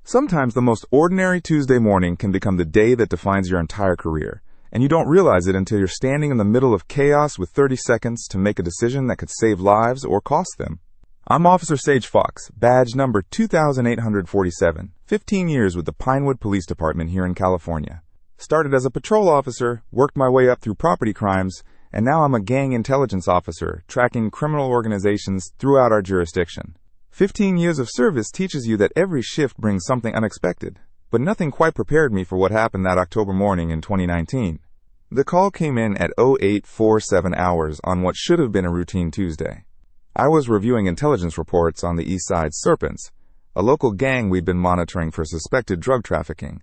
Sometimes the most ordinary Tuesday morning can become the day that defines your entire career, and you don't realize it until you're standing in the middle of chaos with 30 seconds to make a decision that could save lives or cost them. I'm Officer Sage Fox, badge number 2847, 15 years with the Pinewood Police Department here in California. Started as a patrol officer, worked my way up through property crimes, and now I'm a gang intelligence officer tracking criminal organizations throughout our jurisdiction. 15 years of service teaches you that every shift brings something unexpected, but nothing quite prepared me for what happened that October morning in 2019. The call came in at 0847 hours on what should have been a routine Tuesday. I was reviewing intelligence reports on the East Side Serpents, a local gang we'd been monitoring for suspected drug trafficking,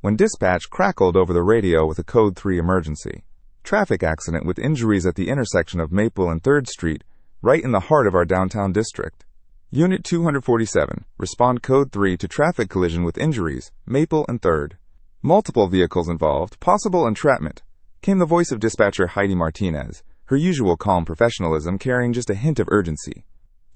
when dispatch crackled over the radio with a Code 3 emergency. Traffic accident with injuries at the intersection of Maple and 3rd Street, right in the heart of our downtown district. Unit 247, respond Code 3 to traffic collision with injuries, Maple and 3rd. Multiple vehicles involved, possible entrapment, came the voice of dispatcher Heidi Martinez, her usual calm professionalism carrying just a hint of urgency.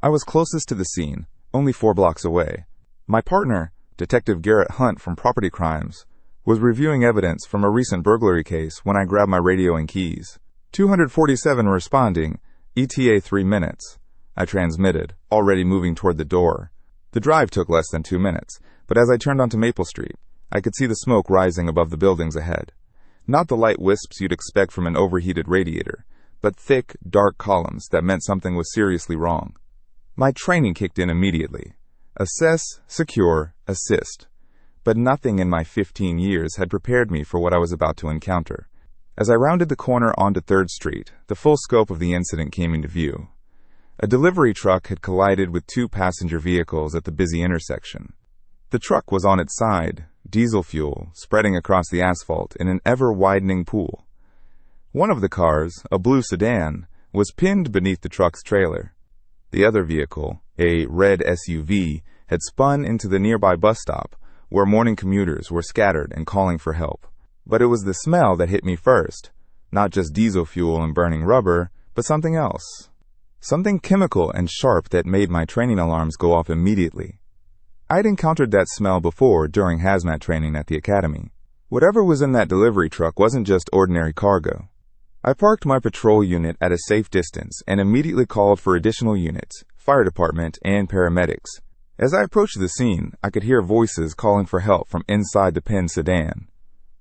I was closest to the scene, only 4 blocks away. My partner, Detective Garrett Hunt from Property Crimes, was reviewing evidence from a recent burglary case when I grabbed my radio and keys. 247 responding, ETA 3 minutes. I transmitted, already moving toward the door. The drive took less than 2 minutes, but as I turned onto Maple Street, I could see the smoke rising above the buildings ahead. Not the light wisps you'd expect from an overheated radiator, but thick, dark columns that meant something was seriously wrong. My training kicked in immediately. Assess, secure, assist. But nothing in my 15 years had prepared me for what I was about to encounter. As I rounded the corner onto 3rd Street, the full scope of the incident came into view. A delivery truck had collided with 2 passenger vehicles at the busy intersection. The truck was on its side, diesel fuel spreading across the asphalt in an ever-widening pool. One of the cars, a blue sedan, was pinned beneath the truck's trailer. The other vehicle, a red SUV, had spun into the nearby bus stop, where morning commuters were scattered and calling for help. But it was the smell that hit me first. Not just diesel fuel and burning rubber, but something else. Something chemical and sharp that made my training alarms go off immediately. I'd encountered that smell before during hazmat training at the academy. Whatever was in that delivery truck wasn't just ordinary cargo. I parked my patrol unit at a safe distance and immediately called for additional units, fire department, and paramedics. As I approached the scene, I could hear voices calling for help from inside the pinned sedan.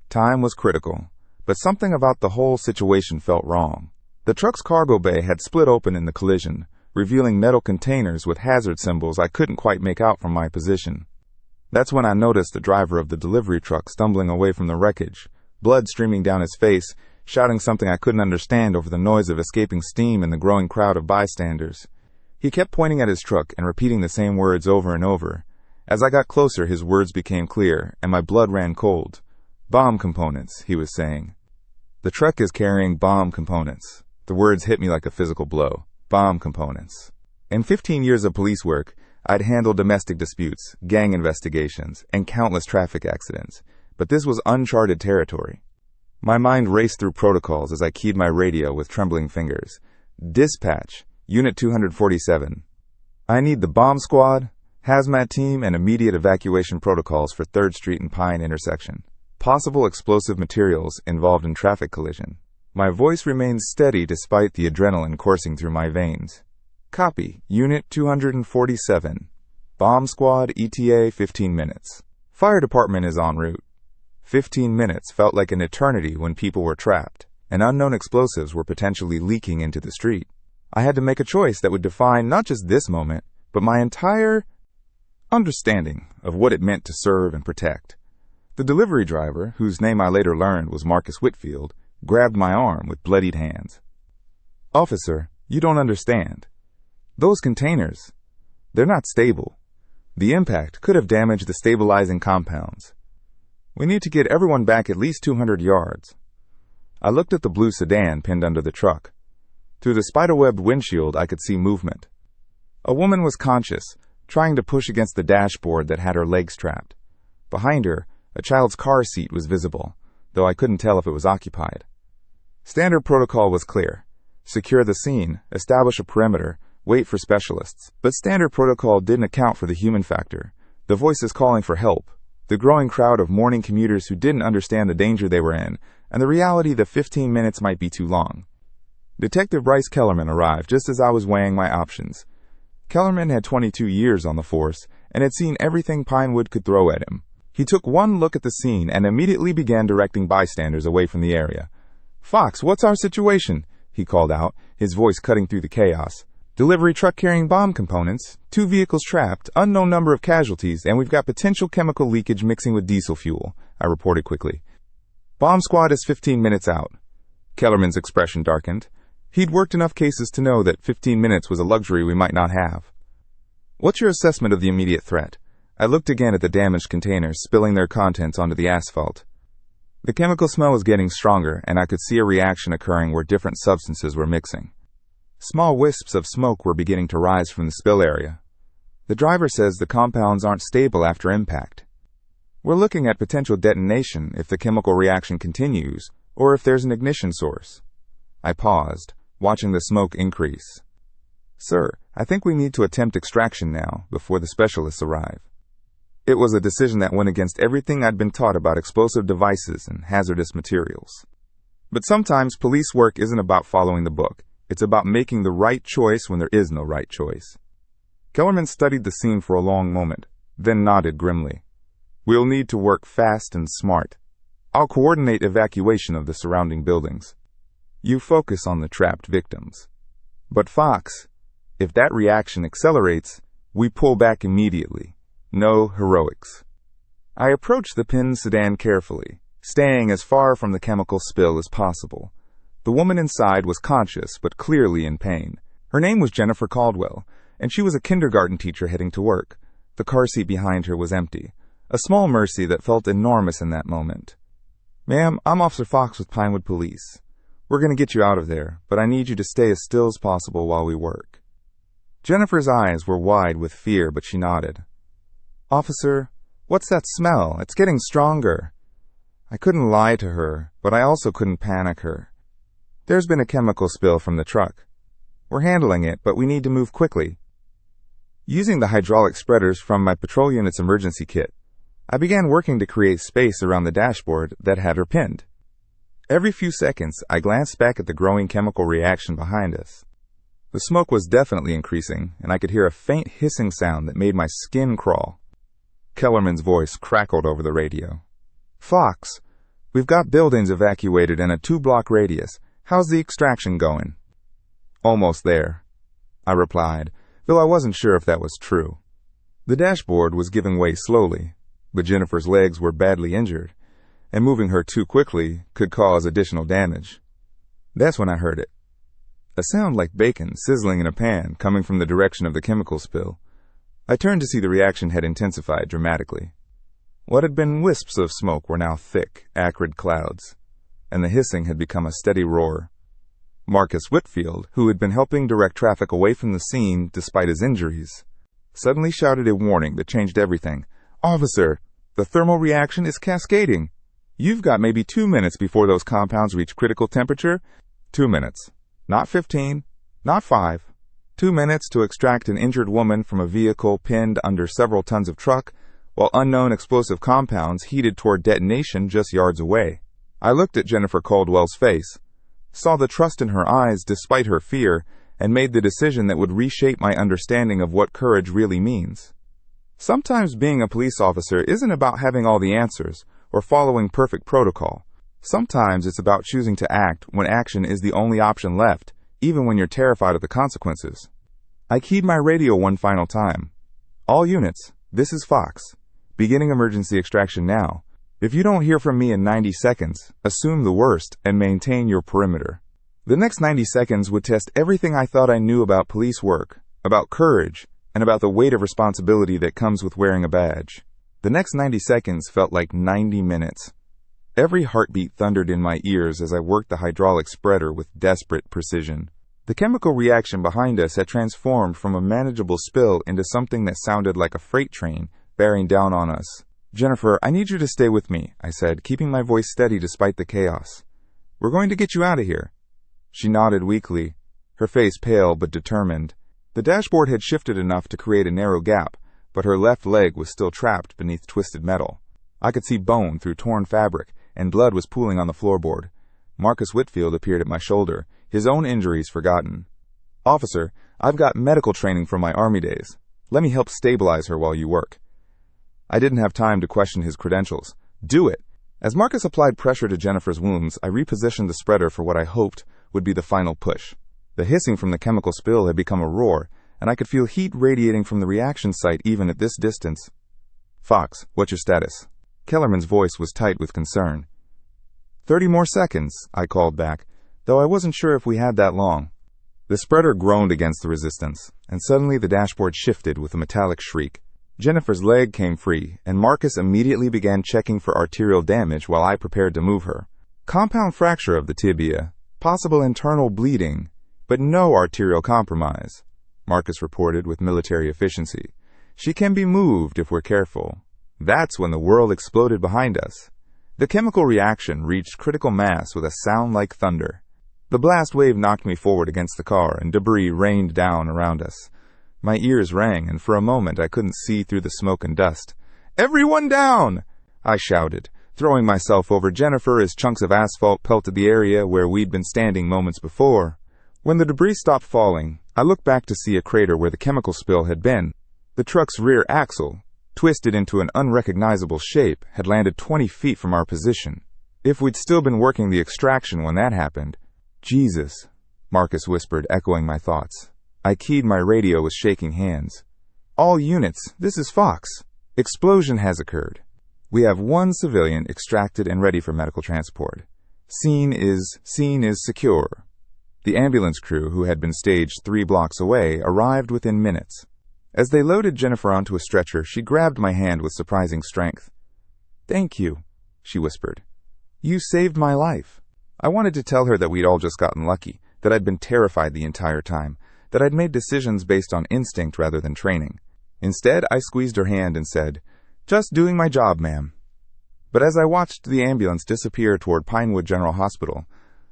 Time was critical, but something about the whole situation felt wrong. The truck's cargo bay had split open in the collision, revealing metal containers with hazard symbols I couldn't quite make out from my position. That's when I noticed the driver of the delivery truck stumbling away from the wreckage, blood streaming down his face, shouting something I couldn't understand over the noise of escaping steam and the growing crowd of bystanders. He kept pointing at his truck and repeating the same words over and over. As I got closer, his words became clear, and my blood ran cold. Bomb components, he was saying. The truck is carrying bomb components. The words hit me like a physical blow. Bomb components. In 15 years of police work, I'd handled domestic disputes, gang investigations, and countless traffic accidents, but this was uncharted territory. My mind raced through protocols as I keyed my radio with trembling fingers. Dispatch, Unit 247. I need the bomb squad, hazmat team, and immediate evacuation protocols for 3rd Street and Pine intersection. Possible explosive materials involved in traffic collision. My voice remained steady despite the adrenaline coursing through my veins. Copy, Unit 247. Bomb squad, ETA 15 minutes. Fire department is en route. 15 minutes felt like an eternity when people were trapped, and unknown explosives were potentially leaking into the street. I had to make a choice that would define not just this moment, but my entire understanding of what it meant to serve and protect. The delivery driver, whose name I later learned was Marcus Whitfield, grabbed my arm with bloodied hands. Officer, you don't understand. Those containers, they're not stable. The impact could have damaged the stabilizing compounds. We need to get everyone back at least 200 yards. I looked at the blue sedan pinned under the truck. Through the spiderwebbed windshield, I could see movement. A woman was conscious, trying to push against the dashboard that had her legs trapped. Behind her, a child's car seat was visible, though I couldn't tell if it was occupied. Standard protocol was clear. Secure the scene, establish a perimeter, wait for specialists. But standard protocol didn't account for the human factor, The voices calling for help, the growing crowd of morning commuters who didn't understand the danger they were in, and the reality that 15 minutes might be too long. Detective Bryce Kellerman arrived just as I was weighing my options. Kellerman had 22 years on the force and had seen everything Pinewood could throw at him. He took one look at the scene and immediately began directing bystanders away from the area. "Fox, what's our situation?" he called out, his voice cutting through the chaos. "Delivery truck carrying bomb components, 2 vehicles trapped, unknown number of casualties, and we've got potential chemical leakage mixing with diesel fuel," I reported quickly. "Bomb squad is 15 minutes out." Kellerman's expression darkened. He'd worked enough cases to know that 15 minutes was a luxury we might not have. "What's your assessment of the immediate threat?" I looked again at the damaged containers, spilling their contents onto the asphalt. The chemical smell was getting stronger, and I could see a reaction occurring where different substances were mixing. Small wisps of smoke were beginning to rise from the spill area. The driver says the compounds aren't stable after impact. We're looking at potential detonation if the chemical reaction continues, or if there's an ignition source. I paused, watching the smoke increase. "Sir, I think we need to attempt extraction now, before the specialists arrive." It was a decision that went against everything I'd been taught about explosive devices and hazardous materials. But sometimes police work isn't about following the book. It's about making the right choice when there is no right choice. Kellerman studied the scene for a long moment, then nodded grimly. "We'll need to work fast and smart. I'll coordinate evacuation of the surrounding buildings. You focus on the trapped victims. But Fox, if that reaction accelerates, we pull back immediately. No heroics." I approached the pinned sedan carefully, staying as far from the chemical spill as possible. The woman inside was conscious, but clearly in pain. Her name was Jennifer Caldwell, and she was a kindergarten teacher heading to work. The car seat behind her was empty, a small mercy that felt enormous in that moment. "Ma'am, I'm Officer Fox with Pinewood Police. We're going to get you out of there, but I need you to stay as still as possible while we work." Jennifer's eyes were wide with fear, but she nodded. "Officer, what's that smell? It's getting stronger." I couldn't lie to her, but I also couldn't panic her. "There's been a chemical spill from the truck. We're handling it, but we need to move quickly." Using the hydraulic spreaders from my patrol unit's emergency kit, I began working to create space around the dashboard that had her pinned. Every few seconds, I glanced back at the growing chemical reaction behind us. The smoke was definitely increasing, and I could hear a faint hissing sound that made my skin crawl. Kellerman's voice crackled over the radio. "Fox, we've got buildings evacuated in a 2-block radius. How's the extraction going?" "Almost there," I replied, though I wasn't sure if that was true. The dashboard was giving way slowly, but Jennifer's legs were badly injured, and moving her too quickly could cause additional damage. That's when I heard it. A sound like bacon sizzling in a pan coming from the direction of the chemical spill. I turned to see the reaction had intensified dramatically. What had been wisps of smoke were now thick, acrid clouds, and the hissing had become a steady roar. Marcus Whitfield, who had been helping direct traffic away from the scene despite his injuries, suddenly shouted a warning that changed everything. "Officer, the thermal reaction is cascading. You've got maybe 2 minutes before those compounds reach critical temperature." 2 minutes. Not 15, not 5. 2 minutes to extract an injured woman from a vehicle pinned under several tons of truck, while unknown explosive compounds heated toward detonation just yards away. I looked at Jennifer Caldwell's face, saw the trust in her eyes despite her fear, and made the decision that would reshape my understanding of what courage really means. Sometimes being a police officer isn't about having all the answers or following perfect protocol. Sometimes it's about choosing to act when action is the only option left, even when you're terrified of the consequences. I keyed my radio one final time. "All units, this is Fox. Beginning emergency extraction now. If you don't hear from me in 90 seconds, assume the worst and maintain your perimeter." The next 90 seconds would test everything I thought I knew about police work, about courage, and about the weight of responsibility that comes with wearing a badge. The next 90 seconds felt like 90 minutes. Every heartbeat thundered in my ears as I worked the hydraulic spreader with desperate precision. The chemical reaction behind us had transformed from a manageable spill into something that sounded like a freight train bearing down on us. "Jennifer, I need you to stay with me," I said, keeping my voice steady despite the chaos. "We're going to get you out of here." She nodded weakly, her face pale but determined. The dashboard had shifted enough to create a narrow gap, but her left leg was still trapped beneath twisted metal. I could see bone through torn fabric, and blood was pooling on the floorboard. Marcus Whitfield appeared at my shoulder, his own injuries forgotten. "Officer, I've got medical training from my Army days. Let me help stabilize her while you work." I didn't have time to question his credentials. "Do it!" As Marcus applied pressure to Jennifer's wounds, I repositioned the spreader for what I hoped would be the final push. The hissing from the chemical spill had become a roar, and I could feel heat radiating from the reaction site even at this distance. "Fox, what's your status?" Kellerman's voice was tight with concern. 30 more seconds, I called back, though I wasn't sure if we had that long. The spreader groaned against the resistance, and suddenly the dashboard shifted with a metallic shriek. Jennifer's leg came free, and Marcus immediately began checking for arterial damage while I prepared to move her. Compound fracture of the tibia, possible internal bleeding, but no arterial compromise, Marcus reported with military efficiency. "She can be moved if we're careful." That's when the world exploded behind us. The chemical reaction reached critical mass with a sound like thunder. The blast wave knocked me forward against the car, and debris rained down around us. My ears rang, and for a moment I couldn't see through the smoke and dust. "Everyone down!" I shouted, throwing myself over Jennifer as chunks of asphalt pelted the area where we'd been standing moments before. When the debris stopped falling, I looked back to see a crater where the chemical spill had been. The truck's rear axle, twisted into an unrecognizable shape, had landed 20 feet from our position. If we'd still been working the extraction when that happened. "Jesus," Marcus whispered, echoing my thoughts. I keyed my radio with shaking hands. "All units, this is Fox. Explosion has occurred. We have one civilian extracted and ready for medical transport. Scene is secure." The ambulance crew, who had been staged 3 blocks away, arrived within minutes. As they loaded Jennifer onto a stretcher, she grabbed my hand with surprising strength. "Thank you," she whispered. "You saved my life." I wanted to tell her that we'd all just gotten lucky, that I'd been terrified the entire time, that I'd made decisions based on instinct rather than training. Instead, I squeezed her hand and said, "Just doing my job, ma'am." But as I watched the ambulance disappear toward Pinewood General Hospital,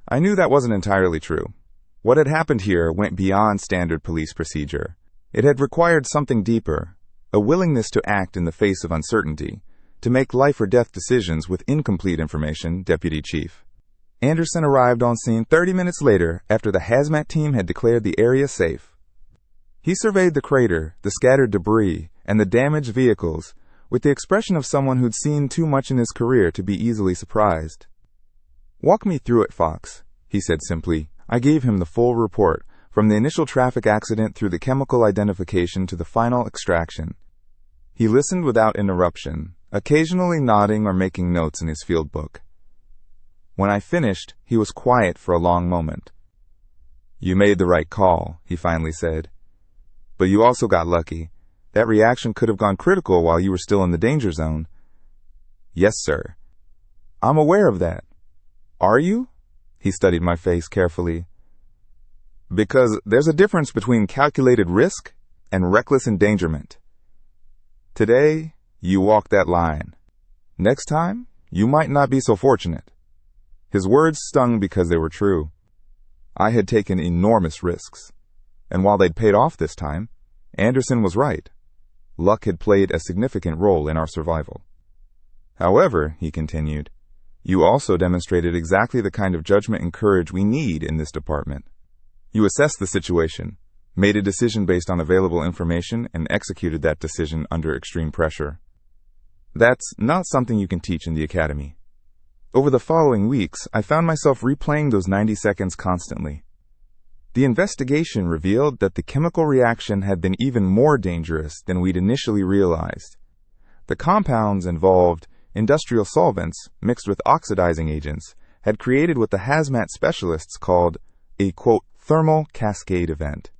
I knew that wasn't entirely true. What had happened here went beyond standard police procedure. It had required something deeper, a willingness to act in the face of uncertainty, to make life or death decisions with incomplete information, Deputy Chief. Anderson arrived on scene 30 minutes later after the hazmat team had declared the area safe. He surveyed the crater, the scattered debris, and the damaged vehicles with the expression of someone who'd seen too much in his career to be easily surprised. "Walk me through it, Fox," he said simply. I gave him the full report, from the initial traffic accident through the chemical identification to the final extraction. He listened without interruption, occasionally nodding or making notes in his field book. When I finished, he was quiet for a long moment. "You made the right call," he finally said. "But you also got lucky. That reaction could have gone critical while you were still in the danger zone." "Yes, sir." "I'm aware of that." "Are you?" He studied my face carefully. "Because there's a difference between calculated risk and reckless endangerment. Today, you walked that line. Next time, you might not be so fortunate." His words stung because they were true. I had taken enormous risks, and while they'd paid off this time, Anderson was right. Luck had played a significant role in our survival. "However," he continued, "you also demonstrated exactly the kind of judgment and courage we need in this department. You assessed the situation, made a decision based on available information, and executed that decision under extreme pressure. That's not something you can teach in the academy." Over the following weeks, I found myself replaying those 90 seconds constantly. The investigation revealed that the chemical reaction had been even more dangerous than we'd initially realized. The compounds involved, industrial solvents mixed with oxidizing agents, had created what the hazmat specialists called a, quote, thermal cascade event.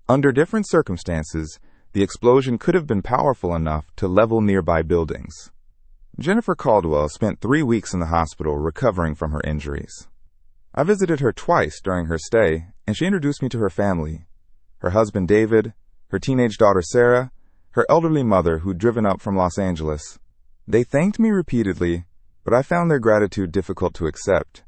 Under different circumstances, the explosion could have been powerful enough to level nearby buildings. Jennifer Caldwell spent 3 weeks in the hospital recovering from her injuries. I visited her twice during her stay, and she introduced me to her family, her husband David, her teenage daughter Sarah, her elderly mother who'd driven up from Los Angeles. They thanked me repeatedly, but I found their gratitude difficult to accept.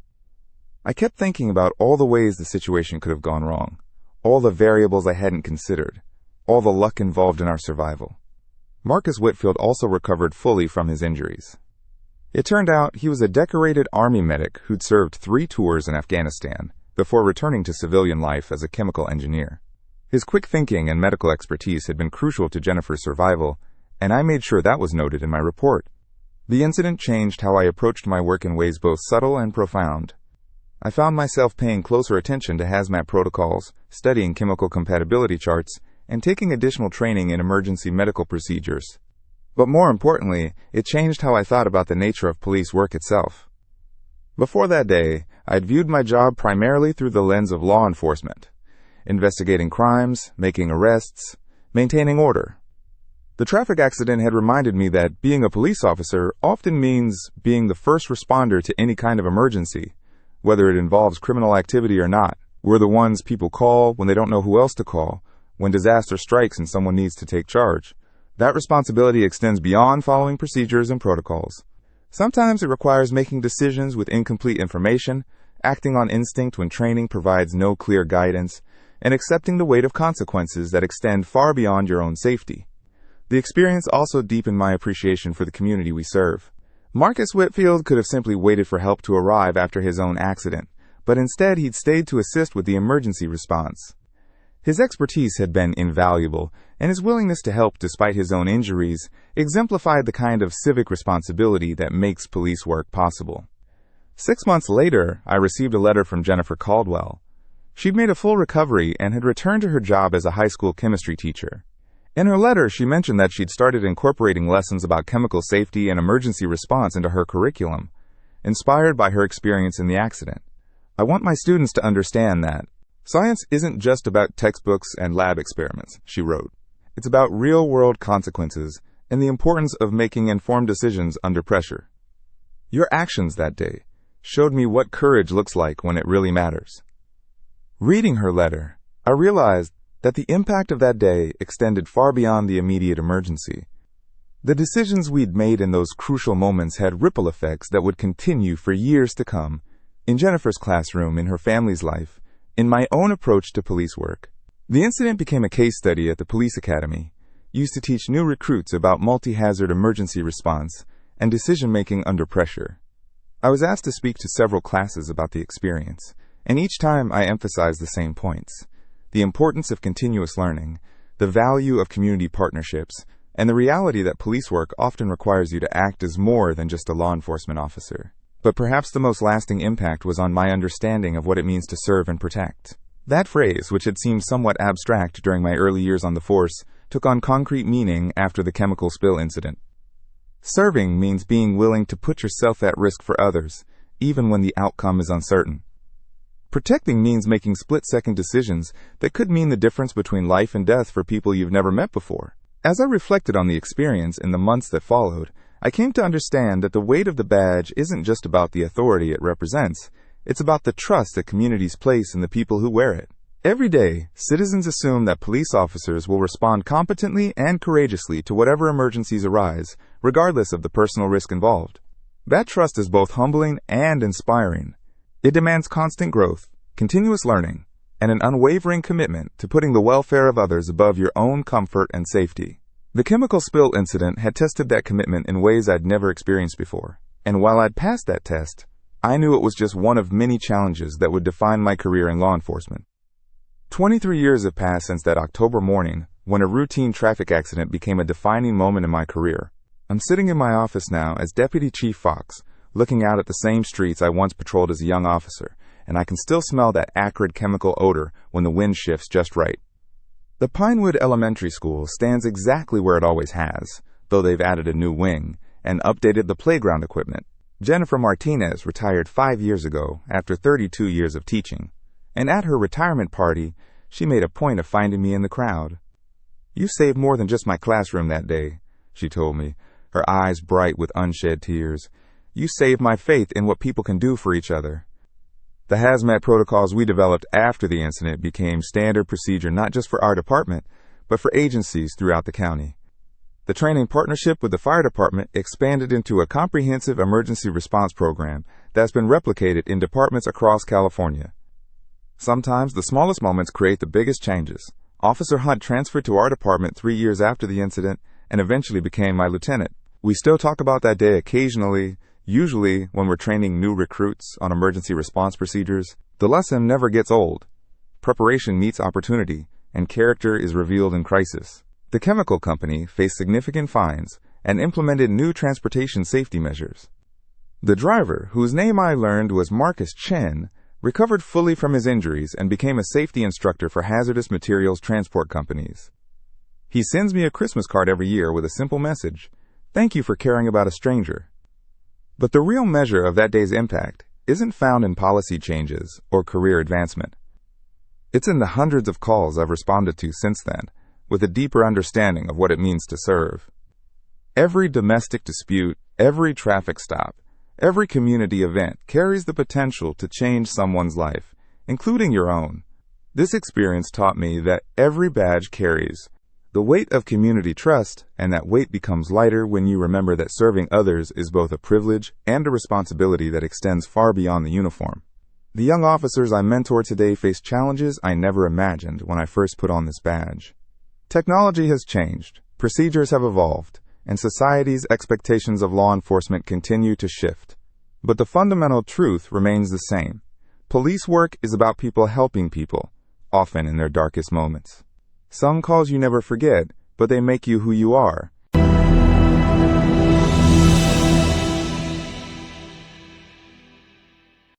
I kept thinking about all the ways the situation could have gone wrong, all the variables I hadn't considered, all the luck involved in our survival. Marcus Whitfield also recovered fully from his injuries. It turned out he was a decorated Army medic who'd served 3 tours in Afghanistan before returning to civilian life as a chemical engineer. His quick thinking and medical expertise had been crucial to Jennifer's survival, and I made sure that was noted in my report. The incident changed how I approached my work in ways both subtle and profound. I found myself paying closer attention to hazmat protocols, studying chemical compatibility charts, and taking additional training in emergency medical procedures. But more importantly, it changed how I thought about the nature of police work itself. Before that day, I'd viewed my job primarily through the lens of law enforcement, investigating crimes, making arrests, maintaining order. The traffic accident had reminded me that being a police officer often means being the first responder to any kind of emergency, whether it involves criminal activity or not. We're the ones people call when they don't know who else to call, when disaster strikes and someone needs to take charge. That responsibility extends beyond following procedures and protocols. Sometimes it requires making decisions with incomplete information, acting on instinct when training provides no clear guidance, and accepting the weight of consequences that extend far beyond your own safety. The experience also deepened my appreciation for the community we serve. Marcus Whitfield could have simply waited for help to arrive after his own accident, but instead he'd stayed to assist with the emergency response. His expertise had been invaluable, and his willingness to help despite his own injuries exemplified the kind of civic responsibility that makes police work possible. 6 months later, I received a letter from Jennifer Caldwell. She'd made a full recovery and had returned to her job as a high school chemistry teacher. In her letter, she mentioned that she'd started incorporating lessons about chemical safety and emergency response into her curriculum, inspired by her experience in the accident. I want my students to understand that science isn't just about textbooks and lab experiments, she wrote. It's about real-world consequences and the importance of making informed decisions under pressure. Your actions that day showed me what courage looks like when it really matters. Reading her letter, I realized that the impact of that day extended far beyond the immediate emergency. The decisions we'd made in those crucial moments had ripple effects that would continue for years to come, in Jennifer's classroom, in her family's life, in my own approach to police work. The incident became a case study at the police academy, used to teach new recruits about multi-hazard emergency response and decision-making under pressure. I was asked to speak to several classes about the experience, and each time I emphasized the same points: the importance of continuous learning, the value of community partnerships, and the reality that police work often requires you to act as more than just a law enforcement officer. But perhaps the most lasting impact was on my understanding of what it means to serve and protect. That phrase, which had seemed somewhat abstract during my early years on the force, took on concrete meaning after the chemical spill incident. Serving means being willing to put yourself at risk for others, even when the outcome is uncertain. Protecting means making split-second decisions that could mean the difference between life and death for people you've never met before. As I reflected on the experience in the months that followed, I came to understand that the weight of the badge isn't just about the authority it represents, it's about the trust that communities place in the people who wear it. Every day, citizens assume that police officers will respond competently and courageously to whatever emergencies arise, regardless of the personal risk involved. That trust is both humbling and inspiring. It demands constant growth, continuous learning, and an unwavering commitment to putting the welfare of others above your own comfort and safety. The chemical spill incident had tested that commitment in ways I'd never experienced before, and while I'd passed that test, I knew it was just one of many challenges that would define my career in law enforcement. 23 years have passed since that October morning when a routine traffic accident became a defining moment in my career. I'm sitting in my office now as Deputy Chief Fox, looking out at the same streets I once patrolled as a young officer, and I can still smell that acrid chemical odor when the wind shifts just right. The Pinewood Elementary School stands exactly where it always has, though they've added a new wing and updated the playground equipment. Jennifer Martinez retired 5 years ago after 32 years of teaching, and at her retirement party, she made a point of finding me in the crowd. "You saved more than just my classroom that day," she told me, her eyes bright with unshed tears. "You saved my faith in what people can do for each other." The hazmat protocols we developed after the incident became standard procedure not just for our department, but for agencies throughout the county. The training partnership with the fire department expanded into a comprehensive emergency response program that's been replicated in departments across California. Sometimes the smallest moments create the biggest changes. Officer Hunt transferred to our department 3 years after the incident, and eventually became my lieutenant. We still talk about that day occasionally, usually when we're training new recruits on emergency response procedures. The lesson never gets old. Preparation meets opportunity, and character is revealed in crisis. The chemical company faced significant fines and implemented new transportation safety measures. The driver, whose name I learned was Marcus Chen, recovered fully from his injuries and became a safety instructor for hazardous materials transport companies. He sends me a Christmas card every year with a simple message: "Thank you for caring about a stranger." But the real measure of that day's impact isn't found in policy changes or career advancement. It's in the hundreds of calls I've responded to since then, with a deeper understanding of what it means to serve. Every domestic dispute, every traffic stop, every community event carries the potential to change someone's life, including your own. This experience taught me that every badge carries the weight of community trust, and that weight becomes lighter when you remember that serving others is both a privilege and a responsibility that extends far beyond the uniform. The young officers I mentor today face challenges I never imagined when I first put on this badge. Technology has changed, procedures have evolved, and society's expectations of law enforcement continue to shift. But the fundamental truth remains the same. Police work is about people helping people, often in their darkest moments. Some calls you never forget, but they make you who you are,